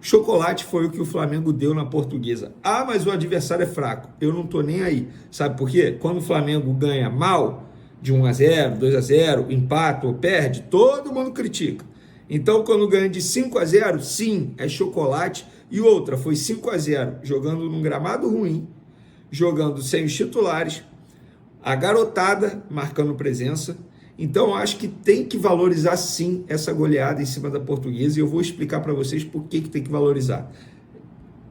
Chocolate foi o que o Flamengo deu na Portuguesa. Ah, mas o adversário é fraco. Eu não tô nem aí. Sabe por quê? Quando o Flamengo ganha mal, de 1-0, 2-0, empata ou perde, todo mundo critica. Então, quando ganha de 5-0, sim, é chocolate. E outra, foi 5-0, jogando num gramado ruim, jogando sem os titulares, a garotada marcando presença. Então, acho que tem que valorizar, sim, essa goleada em cima da Portuguesa, e eu vou explicar para vocês por que tem que valorizar.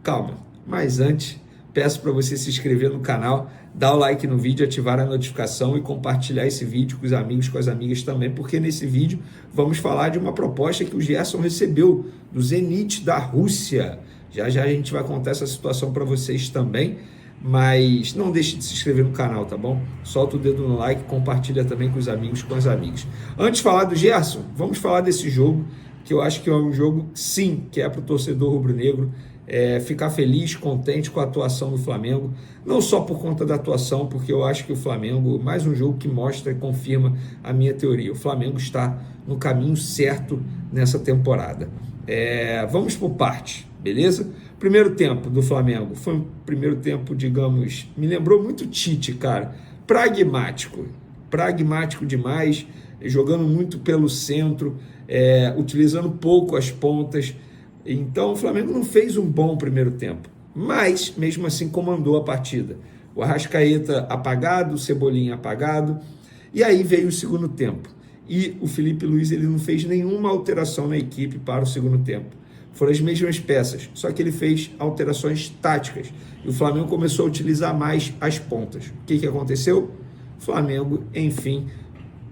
Calma, mas antes, peço para você se inscrever no canal, dar o like no vídeo, ativar a notificação e compartilhar esse vídeo com os amigos, com as amigas também, porque nesse vídeo vamos falar de uma proposta que o Gerson recebeu do Zenit da Rússia. Já já a gente vai contar essa situação para vocês também, mas não deixe de se inscrever no canal, tá bom? Solta o dedo no like, compartilha também com os amigos, com as amigas. Antes de falar do Gerson, vamos falar desse jogo, que eu acho que é um jogo, sim, que é para o torcedor rubro-negro ficar feliz, contente com a atuação do Flamengo, não só por conta da atuação, porque eu acho que o Flamengo, mais um jogo que mostra e confirma a minha teoria, o Flamengo está no caminho certo nessa temporada. Vamos por parte, beleza? Primeiro tempo do Flamengo foi um primeiro tempo, digamos, me lembrou muito Tite, cara, pragmático demais, jogando muito pelo centro, utilizando pouco as pontas. Então o Flamengo não fez um bom primeiro tempo, mas mesmo assim comandou a partida. O Arrascaeta apagado, o Cebolinha apagado, e aí veio o segundo tempo. E o Felipe Luiz ele não fez nenhuma alteração na equipe para o segundo tempo. Foram as mesmas peças, só que ele fez alterações táticas. E o Flamengo começou a utilizar mais as pontas. O que aconteceu? O Flamengo, enfim,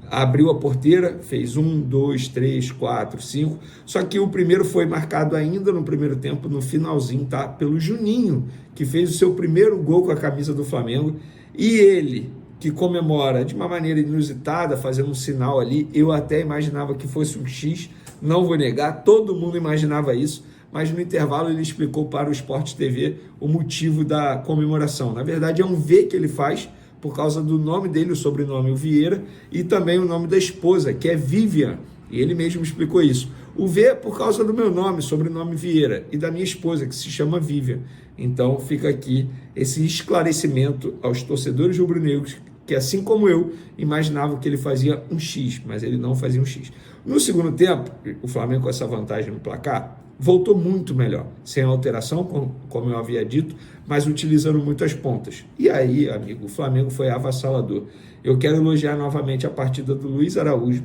abriu a porteira, fez 1, 2, 3, 4, 5, só que o primeiro foi marcado ainda no primeiro tempo, no finalzinho, tá? Pelo Juninho, que fez o seu primeiro gol com a camisa do Flamengo, e ele, que comemora de uma maneira inusitada, fazendo um sinal ali, eu até imaginava que fosse um X, não vou negar, todo mundo imaginava isso, mas no intervalo ele explicou para o Sport TV o motivo da comemoração. Na verdade é um V que ele faz, por causa do nome dele, o sobrenome, o Vieira, e também o nome da esposa, que é Vivian, e ele mesmo explicou isso. O V é por causa do meu nome, sobrenome Vieira, e da minha esposa, que se chama Vivian. Então fica aqui esse esclarecimento aos torcedores rubro-negros, que assim como eu, imaginavam que ele fazia um X, mas ele não fazia um X. No segundo tempo, o Flamengo com essa vantagem no placar, voltou muito melhor, sem alteração, como eu havia dito, mas utilizando muito as pontas. E aí, amigo, o Flamengo foi avassalador. Eu quero elogiar novamente a partida do Luiz Araújo,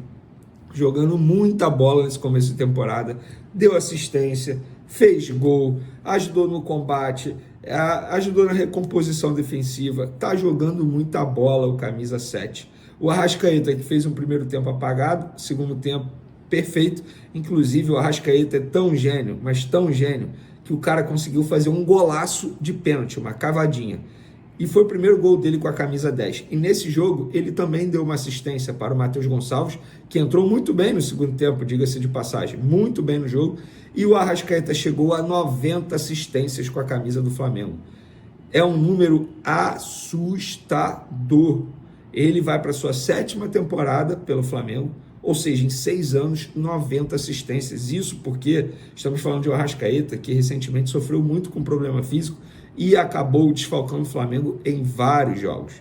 jogando muita bola nesse começo de temporada, deu assistência, fez gol, ajudou no combate, ajudou na recomposição defensiva, tá jogando muita bola o camisa 7. O Arrascaeta, que fez um primeiro tempo apagado, segundo tempo perfeito, inclusive o Arrascaeta é tão gênio, mas tão gênio, que o cara conseguiu fazer um golaço de pênalti, uma cavadinha, e foi o primeiro gol dele com a camisa 10, e nesse jogo ele também deu uma assistência para o Matheus Gonçalves, que entrou muito bem no segundo tempo, diga-se de passagem, muito bem no jogo, e o Arrascaeta chegou a 90 assistências com a camisa do Flamengo. É um número assustador. Ele vai para a sua 7ª temporada pelo Flamengo, ou seja, em 6 anos, 90 assistências. Isso porque estamos falando de um Arrascaeta que recentemente sofreu muito com problema físico e acabou desfalcando o Flamengo em vários jogos.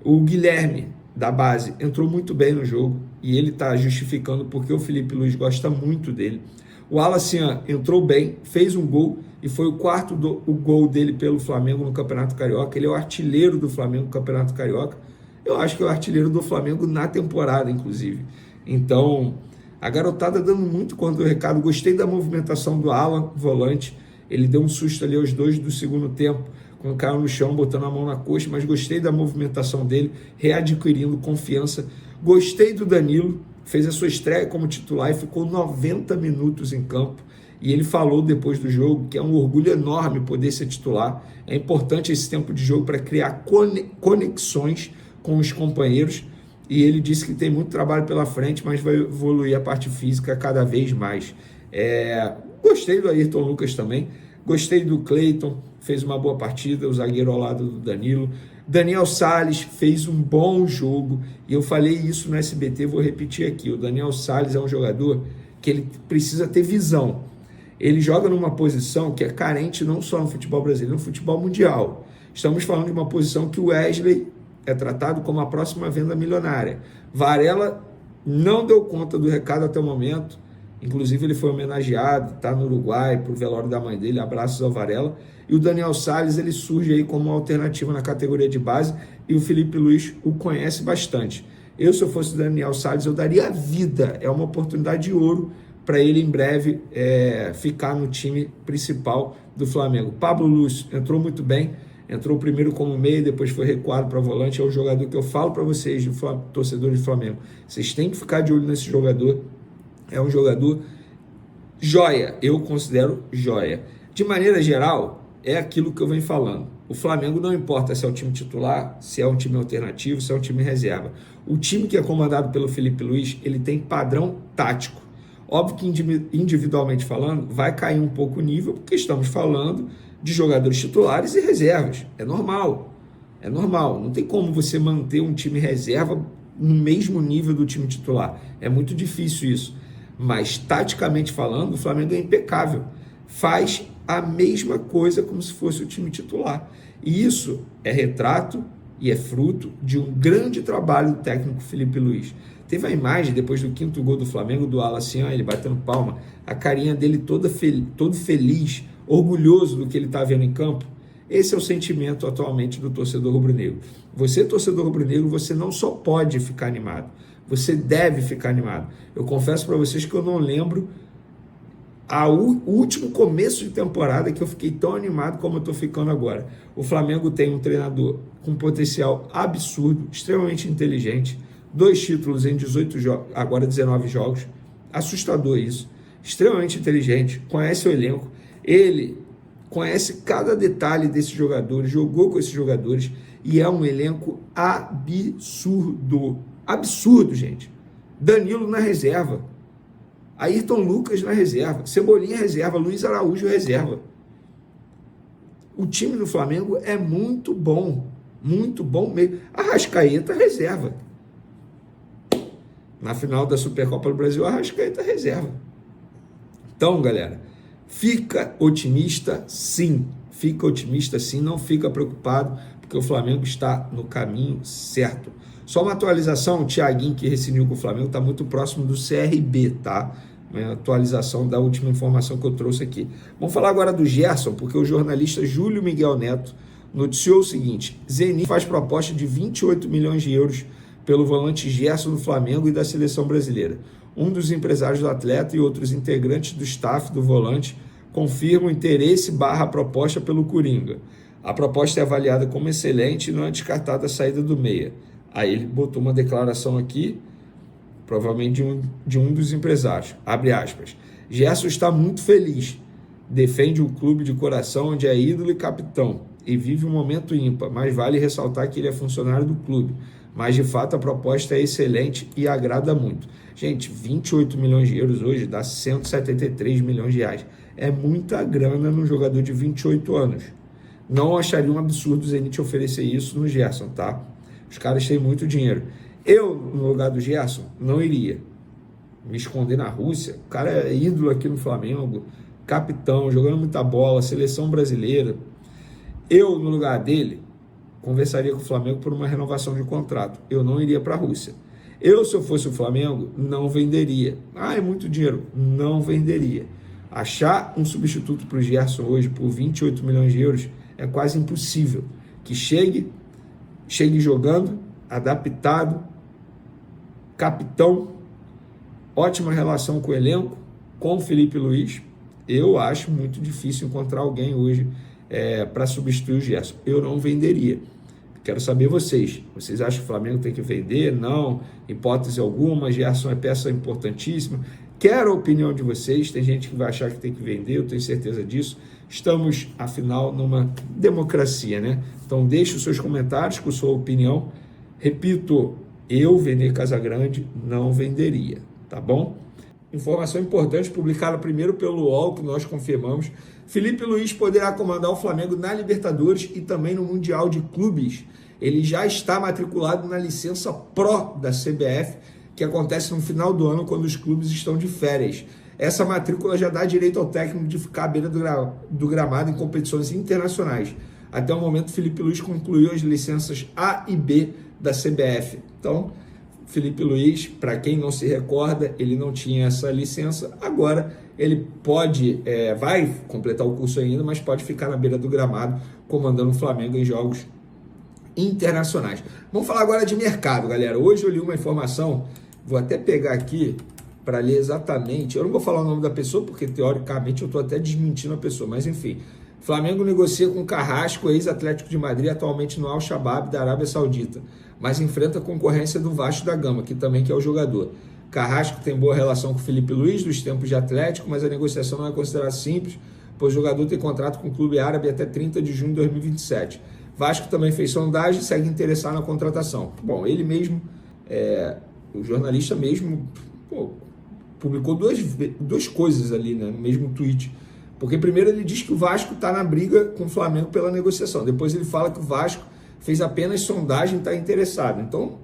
O Guilherme, da base, entrou muito bem no jogo e ele está justificando porque o Felipe Luiz gosta muito dele. O Alacian entrou bem, fez um gol e foi o quarto gol dele pelo Flamengo no Campeonato Carioca. Ele é o artilheiro do Flamengo no Campeonato Carioca. Eu acho que é o artilheiro do Flamengo na temporada, inclusive. Então, a garotada dando muito conta do recado. Gostei da movimentação do Alan, volante. Ele deu um susto ali aos 2 do segundo tempo, quando caiu no chão, botando a mão na coxa, mas gostei da movimentação dele, readquirindo confiança. Gostei do Danilo, fez a sua estreia como titular e ficou 90 minutos em campo. E ele falou depois do jogo que é um orgulho enorme poder ser titular. É importante esse tempo de jogo para criar conexões com os companheiros. E ele disse que tem muito trabalho pela frente, mas vai evoluir a parte física cada vez mais. Gostei do Ayrton Lucas também. Gostei do Cleiton, fez uma boa partida, o zagueiro ao lado do Danilo. Daniel Salles fez um bom jogo, e eu falei isso no SBT, vou repetir aqui. O Daniel Salles é um jogador que ele precisa ter visão. Ele joga numa posição que é carente não só no futebol brasileiro, no futebol mundial. Estamos falando de uma posição que o Wesley é tratado como a próxima venda milionária. Varela não deu conta do recado até o momento, inclusive ele foi homenageado, está no Uruguai, para o velório da mãe dele, abraços ao Varela. E o Daniel Sales, ele surge aí como uma alternativa na categoria de base, e o Felipe Luiz o conhece bastante. Se eu fosse o Daniel Sales, eu daria a vida, é uma oportunidade de ouro para ele em breve ficar no time principal do Flamengo. Pablo Lúcio entrou muito bem, entrou primeiro como meia, depois foi recuado para volante. É um jogador que eu falo para vocês, torcedores de Flamengo, vocês têm que ficar de olho nesse jogador. É um jogador joia, eu considero joia. De maneira geral, é aquilo que eu venho falando. O Flamengo não importa se é um time titular, se é um time alternativo, se é um time reserva. O time que é comandado pelo Felipe Luiz, ele tem padrão tático. Óbvio que individualmente falando, vai cair um pouco o nível, porque estamos falando de jogadores titulares e reservas. É normal. É normal. Não tem como você manter um time reserva no mesmo nível do time titular. É muito difícil isso. Mas, taticamente falando, o Flamengo é impecável. Faz a mesma coisa como se fosse o time titular. E isso é retrato e é fruto de um grande trabalho do técnico Felipe Luiz. Teve a imagem, depois do 5º gol do Flamengo, do Alan assim, ele batendo palma, a carinha dele todo feliz, orgulhoso do que ele está vendo em campo. Esse é o sentimento atualmente do torcedor rubro-negro. Você, torcedor rubro-negro, você não só pode ficar animado, você deve ficar animado. Eu confesso para vocês que eu não lembro o último começo de temporada que eu fiquei tão animado como eu estou ficando agora. O Flamengo tem um treinador com potencial absurdo, extremamente inteligente, 2 títulos em 18 jogos, agora 19 jogos, assustador isso, extremamente inteligente, conhece o elenco, ele conhece cada detalhe desses jogadores, jogou com esses jogadores e é um elenco absurdo, absurdo, gente. Danilo na reserva, Ayrton Lucas na reserva, Cebolinha reserva, Luiz Araújo reserva. O time do Flamengo é muito bom mesmo. Arrascaeta reserva. Na final da Supercopa do Brasil, Arrascaeta reserva. Então, galera, fica otimista sim, não fica preocupado, porque o Flamengo está no caminho certo. Só uma atualização, o Thiaguinho, que rescindiu com o Flamengo, está muito próximo do CRB, tá? Uma atualização da última informação que eu trouxe aqui. Vamos falar agora do Gerson, porque o jornalista Júlio Miguel Neto noticiou o seguinte: Zenit faz proposta de 28 milhões de euros pelo volante Gerson do Flamengo e da seleção brasileira. Um dos empresários do atleta e outros integrantes do staff do volante confirmam interesse / proposta pelo Coringa. A proposta é avaliada como excelente e não é descartada a saída do meia. Aí ele botou uma declaração aqui, provavelmente de um dos empresários. Abre aspas. Gerson está muito feliz. Defende o clube de coração onde é ídolo e capitão e vive um momento ímpar, mas vale ressaltar que ele é funcionário do clube. Mas, de fato, a proposta é excelente e agrada muito. Gente, 28 milhões de euros hoje dá 173 milhões de reais. É muita grana num jogador de 28 anos. Não acharia um absurdo o Zenit oferecer isso no Gerson, tá? Os caras têm muito dinheiro. Eu, no lugar do Gerson, não iria me esconder na Rússia. O cara é ídolo aqui no Flamengo, capitão, jogando muita bola, seleção brasileira. Eu, no lugar dele, conversaria com o Flamengo por uma renovação de contrato. Eu não iria para a Rússia. Se eu fosse o Flamengo, não venderia. É muito dinheiro. Não venderia. Achar um substituto para o Gerson hoje por 28 milhões de euros é quase impossível. Que chegue jogando, adaptado, capitão, ótima relação com o elenco, com o Felipe Luiz. Eu acho muito difícil encontrar alguém hoje para substituir o Gerson. Eu não venderia. Quero saber vocês. Vocês acham que o Flamengo tem que vender? Não, hipótese alguma. Gerson é peça importantíssima. Quero a opinião de vocês. Tem gente que vai achar que tem que vender, eu tenho certeza disso. Estamos, afinal, numa democracia, né? Então, deixe os seus comentários com sua opinião. Repito, eu, Vene Casagrande, não venderia, tá bom? Informação importante, publicada primeiro pelo UOL, que nós confirmamos. Felipe Luiz poderá comandar o Flamengo na Libertadores e também no Mundial de Clubes. Ele já está matriculado na licença Pro da CBF, que acontece no final do ano, quando os clubes estão de férias. essa matrícula já dá direito ao técnico de ficar à beira do gramado em competições internacionais. Até o momento, Felipe Luiz concluiu as licenças A e B da CBF. Então, Felipe Luiz, para quem não se recorda, ele não tinha essa licença. Agora ele pode, vai completar o curso ainda, mas pode ficar na beira do gramado comandando o Flamengo em jogos internacionais. Vamos falar agora de mercado, galera. Hoje eu li uma informação, vou até pegar aqui para ler exatamente. Eu não vou falar o nome da pessoa, porque teoricamente eu estou até desmentindo a pessoa, mas enfim. Flamengo negocia com Carrasco, ex-Atlético de Madrid, atualmente no Al-Shabaab da Arábia Saudita, mas enfrenta a concorrência do Vasco da Gama, que também quer o jogador. Carrasco tem boa relação com o Felipe Luiz, dos tempos de Atlético, mas a negociação não é considerada simples, pois o jogador tem contrato com o clube árabe até 30 de junho de 2027. Vasco também fez sondagem e segue interessado na contratação. Bom, ele mesmo, o jornalista mesmo, publicou duas coisas ali, né, no mesmo tweet. Porque primeiro ele diz que o Vasco está na briga com o Flamengo pela negociação. Depois ele fala que o Vasco fez apenas sondagem e está interessado. Então,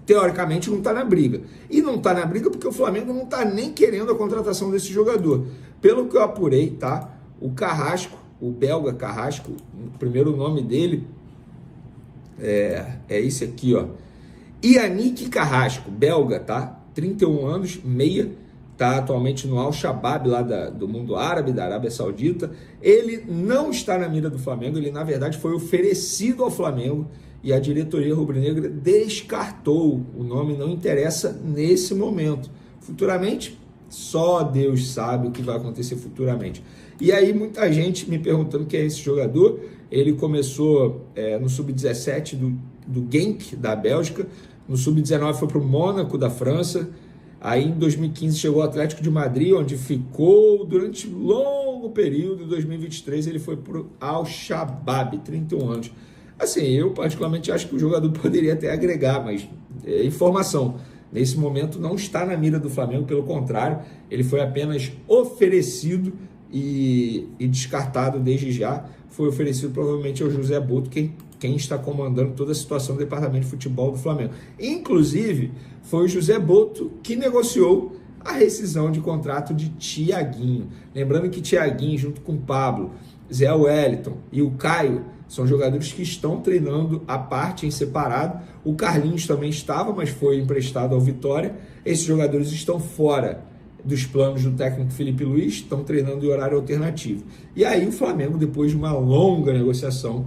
teoricamente, não está na briga. E não está na briga porque o Flamengo não está nem querendo a contratação desse jogador. Pelo que eu apurei, tá? O Carrasco, o belga Carrasco, o primeiro nome dele é esse aqui, ó. Yannick Carrasco, belga, tá? 31 anos, meia. Está atualmente no Al-Shabaab, lá do mundo árabe, da Arábia Saudita. Ele não está na mira do Flamengo, ele na verdade foi oferecido ao Flamengo e a diretoria rubro-negra descartou. O nome não interessa nesse momento. Futuramente, só Deus sabe o que vai acontecer futuramente. E aí muita gente me perguntando quem é esse jogador. Ele começou no Sub-17 do Genk, da Bélgica. No Sub-19 foi para o Mônaco, da França. Aí em 2015 chegou ao Atlético de Madrid, onde ficou durante longo período. Em 2023 ele foi para o Al-Shabaab, 31 anos. Assim, eu particularmente acho que o jogador poderia até agregar, mas é informação. Nesse momento não está na mira do Flamengo, pelo contrário, ele foi apenas oferecido e descartado desde já. Foi oferecido provavelmente ao José Boto, quem está comandando toda a situação do departamento de futebol do Flamengo. Inclusive, foi o José Boto que negociou a rescisão de contrato de Thiaguinho. Lembrando que Thiaguinho, junto com o Pablo, Zé Wellington e o Caio, são jogadores que estão treinando à parte, em separado. O Carlinhos também estava, mas foi emprestado ao Vitória. Esses jogadores estão fora dos planos do técnico Felipe Luiz, estão treinando em horário alternativo. E aí o Flamengo, depois de uma longa negociação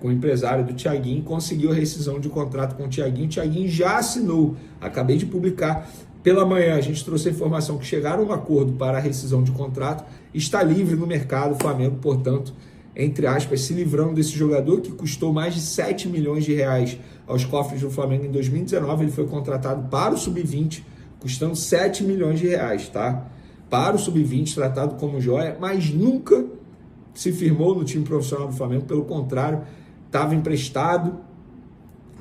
com o empresário do Thiaguinho, conseguiu a rescisão de contrato com o Thiaguinho. O Thiaguinho já assinou, acabei de publicar. Pela manhã a gente trouxe a informação que chegaram a um acordo para a rescisão de contrato, está livre no mercado. O Flamengo, portanto, entre aspas, se livrando desse jogador que custou mais de 7 milhões de reais aos cofres do Flamengo em 2019. Ele foi contratado para o Sub-20, custando 7 milhões de reais, tá? Para o Sub-20, tratado como joia, mas nunca se firmou no time profissional do Flamengo. Pelo contrário, estava emprestado.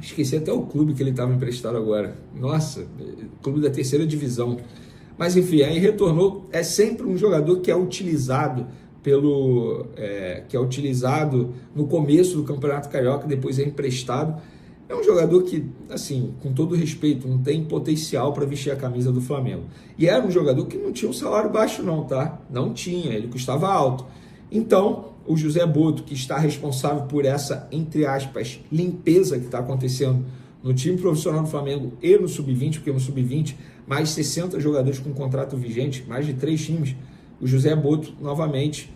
Esqueci até o clube que ele estava emprestado agora. Nossa, clube da 3ª divisão. Mas enfim, aí retornou. É sempre um jogador que é utilizado que é utilizado no começo do Campeonato Carioca, depois é emprestado. É um jogador que, assim, com todo respeito, não tem potencial para vestir a camisa do Flamengo. E era um jogador que não tinha um salário baixo não, tá? Não tinha, ele custava alto. Então, o José Boto, que está responsável por essa, entre aspas, limpeza que está acontecendo no time profissional do Flamengo e no Sub-20, porque no Sub-20, mais 60 jogadores com contrato vigente, mais de 3 times, o José Boto, novamente,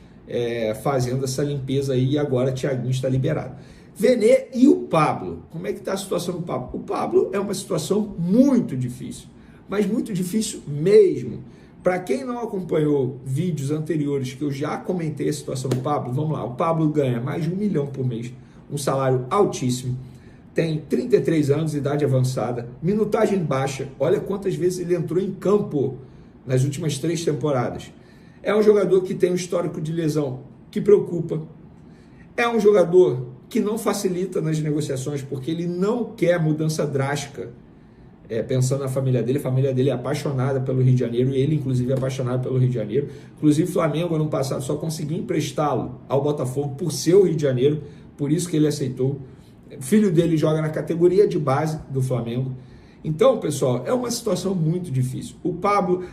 fazendo essa limpeza aí, e agora Thiaguinho está liberado. Vene e o Pablo. Como é que está a situação do Pablo? O Pablo é uma situação muito difícil, mas muito difícil mesmo. Para quem não acompanhou vídeos anteriores que eu já comentei a situação do Pablo, vamos lá. O Pablo ganha mais de 1 milhão por mês, um salário altíssimo, tem 33 anos, idade avançada, minutagem baixa. Olha quantas vezes ele entrou em campo nas últimas 3 temporadas. É um jogador que tem um histórico de lesão que preocupa. É um jogador que não facilita nas negociações, porque ele não quer mudança drástica. Pensando na família dele é apaixonada pelo Rio de Janeiro, e ele, inclusive, é apaixonado pelo Rio de Janeiro. Inclusive, o Flamengo, ano passado, só conseguiu emprestá-lo ao Botafogo por ser o Rio de Janeiro, por isso que ele aceitou. O filho dele joga na categoria de base do Flamengo. Então, pessoal, é uma situação muito difícil. O Pablo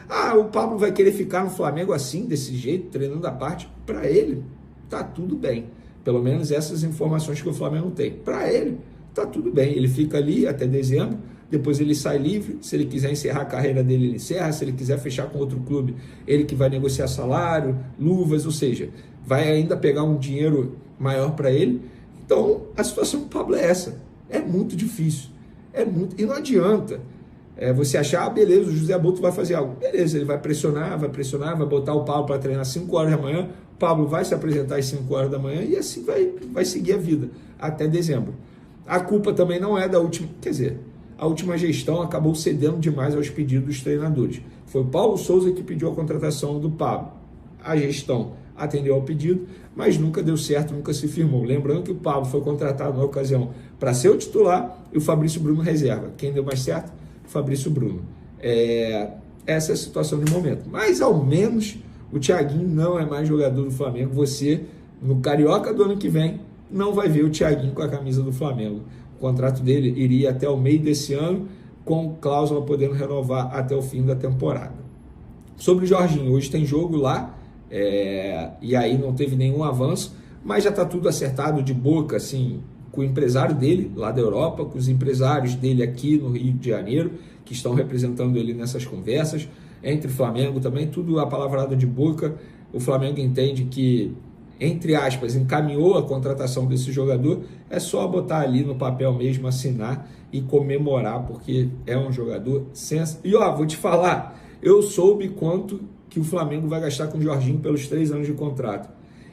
vai querer ficar no Flamengo assim, desse jeito, treinando à parte. Para ele, tá tudo bem. Pelo menos essas informações que o Flamengo tem. Para ele, tá tudo bem. Ele fica ali até dezembro, depois ele sai livre. Se ele quiser encerrar a carreira dele, ele encerra. Se ele quiser fechar com outro clube, ele que vai negociar salário, luvas, ou seja, vai ainda pegar um dinheiro maior para ele. Então, a situação do Pablo é essa. É muito difícil. E não adianta você achar, beleza, o José Boto vai fazer algo. Beleza, ele vai pressionar, vai botar o Pablo para treinar às 5 horas da manhã, o Pablo vai se apresentar às 5 horas da manhã e assim vai seguir a vida até dezembro. A culpa também não é da última, quer dizer, a última gestão acabou cedendo demais aos pedidos dos treinadores. Foi o Paulo Souza que pediu a contratação do Pablo. A gestão atendeu ao pedido, mas nunca deu certo, nunca se firmou. Lembrando que o Pablo foi contratado na ocasião para ser o titular e o Fabrício Bruno reserva. Quem deu mais certo? O Fabrício Bruno. Essa é a situação de momento. Mas ao menos o Thiaguinho não é mais jogador do Flamengo. Você, no Carioca do ano que vem, não vai ver o Thiaguinho com a camisa do Flamengo. O contrato dele iria até o meio desse ano, com cláusula podendo renovar até o fim da temporada. Sobre o Jorginho, hoje tem jogo lá, e aí não teve nenhum avanço, mas já está tudo acertado de boca, assim, com o empresário dele lá da Europa, com os empresários dele aqui no Rio de Janeiro, que estão representando ele nessas conversas, entre o Flamengo também, tudo apalavrado de boca. O Flamengo entende que, entre aspas, encaminhou a contratação desse jogador, é só botar ali no papel mesmo, assinar e comemorar, porque é um jogador sensacional. E vou te falar, eu soube quanto que o Flamengo vai gastar com o Jorginho pelos 3 anos de contrato.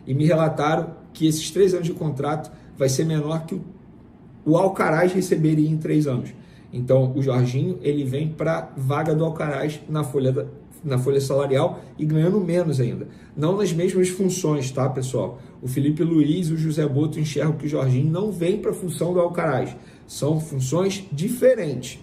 E me relataram que esses 3 anos de contrato vai ser menor que o Alcaraz receberia em 3 anos. Então, o Jorginho, ele vem para vaga do Alcaraz na folha salarial e ganhando menos ainda. Não nas mesmas funções, tá, pessoal? O Felipe Luiz e o José Boto enxergam que o Jorginho não vem para a função do Alcaraz. São funções diferentes.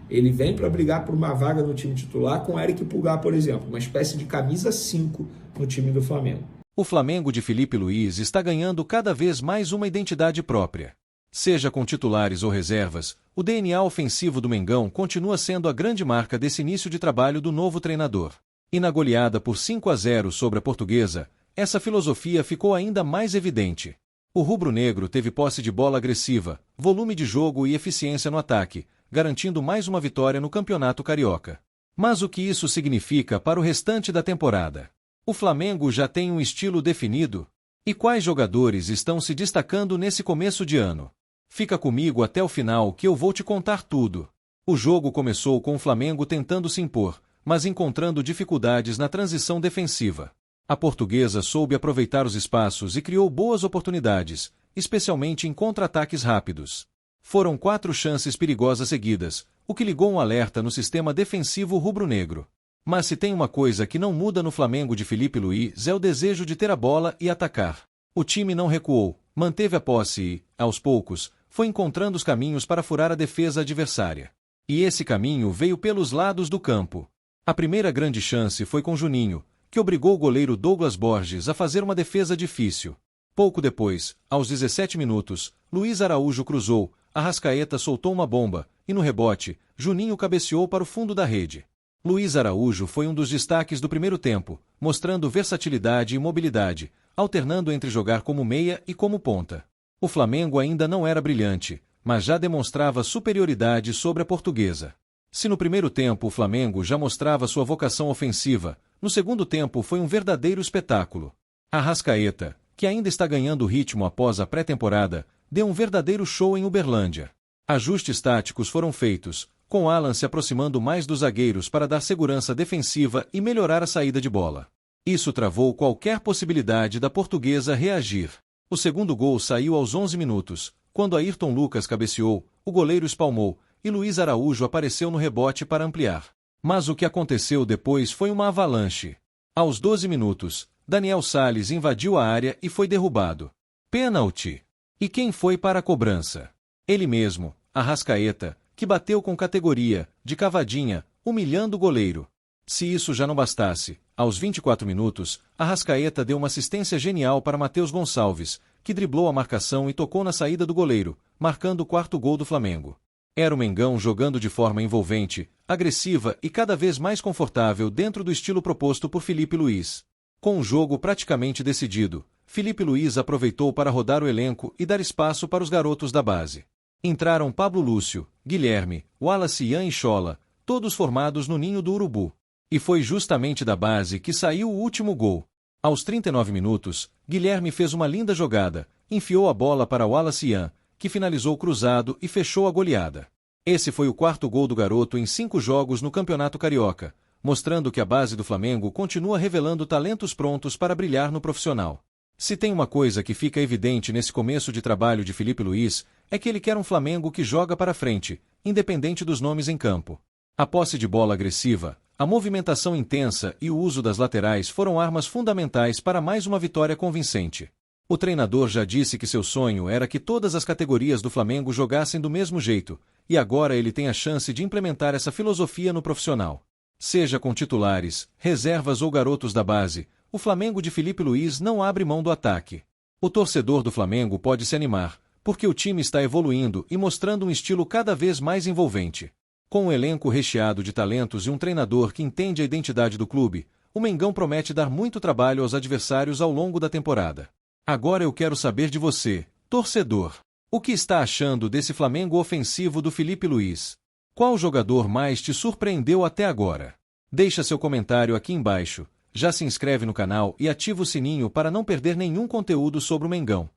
Ele vem para brigar por uma vaga no time titular com o Eric Pulgar, por exemplo, uma espécie de camisa 5 no time do Flamengo. O Flamengo de Felipe Luiz está ganhando cada vez mais uma identidade própria. Seja com titulares ou reservas, o DNA ofensivo do Mengão continua sendo a grande marca desse início de trabalho do novo treinador. E na goleada por 5-0 sobre a Portuguesa, essa filosofia ficou ainda mais evidente. O rubro-negro teve posse de bola agressiva, volume de jogo e eficiência no ataque, garantindo mais uma vitória no Campeonato Carioca. Mas o que isso significa para o restante da temporada? O Flamengo já tem um estilo definido? E quais jogadores estão se destacando nesse começo de ano? Fica comigo até o final que eu vou te contar tudo. O jogo começou com o Flamengo tentando se impor, mas encontrando dificuldades na transição defensiva. A Portuguesa soube aproveitar os espaços e criou boas oportunidades, especialmente em contra-ataques rápidos. Foram 4 chances perigosas seguidas, o que ligou um alerta no sistema defensivo rubro-negro. Mas se tem uma coisa que não muda no Flamengo de Felipe Luiz é o desejo de ter a bola e atacar. O time não recuou, manteve a posse e, aos poucos, foi encontrando os caminhos para furar a defesa adversária. E esse caminho veio pelos lados do campo. A primeira grande chance foi com Juninho, que obrigou o goleiro Douglas Borges a fazer uma defesa difícil. Pouco depois, aos 17 minutos, Luiz Araújo cruzou, Arrascaeta soltou uma bomba, e no rebote, Juninho cabeceou para o fundo da rede. Luiz Araújo foi um dos destaques do primeiro tempo, mostrando versatilidade e mobilidade, alternando entre jogar como meia e como ponta. O Flamengo ainda não era brilhante, mas já demonstrava superioridade sobre a Portuguesa. Se no primeiro tempo o Flamengo já mostrava sua vocação ofensiva, no segundo tempo foi um verdadeiro espetáculo. Arrascaeta, que ainda está ganhando ritmo após a pré-temporada, deu um verdadeiro show em Uberlândia. Ajustes táticos foram feitos, com Alan se aproximando mais dos zagueiros para dar segurança defensiva e melhorar a saída de bola. Isso travou qualquer possibilidade da Portuguesa reagir. O segundo gol saiu aos 11 minutos, quando Ayrton Lucas cabeceou, o goleiro espalmou, e Luiz Araújo apareceu no rebote para ampliar. Mas o que aconteceu depois foi uma avalanche. Aos 12 minutos, Daniel Salles invadiu a área e foi derrubado. Pênalti! E quem foi para a cobrança? Ele mesmo, Arrascaeta, que bateu com categoria, de cavadinha, humilhando o goleiro. Se isso já não bastasse, aos 24 minutos, Arrascaeta deu uma assistência genial para Matheus Gonçalves, que driblou a marcação e tocou na saída do goleiro, marcando o 4º gol do Flamengo. Era o Mengão jogando de forma envolvente, agressiva e cada vez mais confortável dentro do estilo proposto por Filipe Luís. Com o jogo praticamente decidido, Filipe Luís aproveitou para rodar o elenco e dar espaço para os garotos da base. Entraram Pablo Lúcio, Guilherme, Wallace Ian e Chola, todos formados no Ninho do Urubu. E foi justamente da base que saiu o último gol. Aos 39 minutos, Guilherme fez uma linda jogada, enfiou a bola para Wallace Ian, que finalizou cruzado e fechou a goleada. Esse foi o quarto gol do garoto em 5 jogos no Campeonato Carioca, mostrando que a base do Flamengo continua revelando talentos prontos para brilhar no profissional. Se tem uma coisa que fica evidente nesse começo de trabalho de Filipe Luís, é que ele quer um Flamengo que joga para frente, independente dos nomes em campo. A posse de bola agressiva, a movimentação intensa e o uso das laterais foram armas fundamentais para mais uma vitória convincente. O treinador já disse que seu sonho era que todas as categorias do Flamengo jogassem do mesmo jeito, e agora ele tem a chance de implementar essa filosofia no profissional. Seja com titulares, reservas ou garotos da base, o Flamengo de Filipe Luís não abre mão do ataque. O torcedor do Flamengo pode se animar, porque o time está evoluindo e mostrando um estilo cada vez mais envolvente. Com um elenco recheado de talentos e um treinador que entende a identidade do clube, o Mengão promete dar muito trabalho aos adversários ao longo da temporada. Agora eu quero saber de você, torcedor. O que está achando desse Flamengo ofensivo do Filipe Luís? Qual jogador mais te surpreendeu até agora? Deixa seu comentário aqui embaixo, já se inscreve no canal e ativa o sininho para não perder nenhum conteúdo sobre o Mengão.